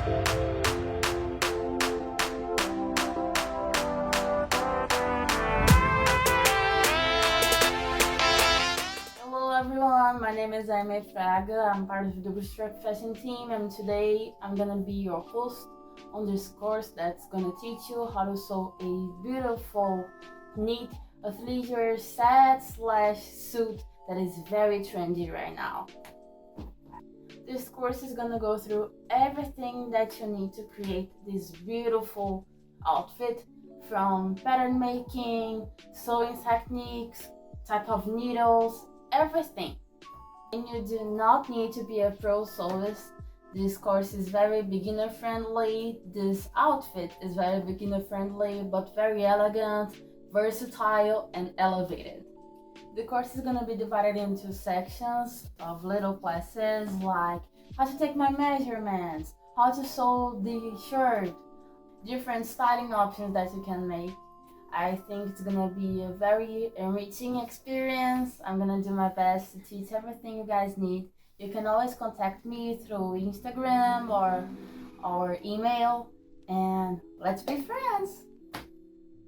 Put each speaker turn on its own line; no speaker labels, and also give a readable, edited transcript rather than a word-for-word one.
Hello everyone, my name is Aime Fraga. I'm part of the Bootstrap Fashion team, and today I'm gonna be your host on this course that's gonna teach you how to sew a beautiful knit athleisure set slash suit that is very trendy right now. This course is gonna go through everything that you need to create this beautiful outfit, from pattern making, sewing techniques, type of needles, everything. And you do not need to be a pro sewist. This course is very beginner friendly. This outfit is very beginner friendly, but very elegant, versatile, and elevated. The course is going to be divided into sections of little classes like how to take my measurements, how to sew the shirt, different styling options that you can make. I think it's gonna be a very enriching experience. I'm gonna do my best to teach everything you guys need. You can always contact me through Instagram or email, and let's be friends.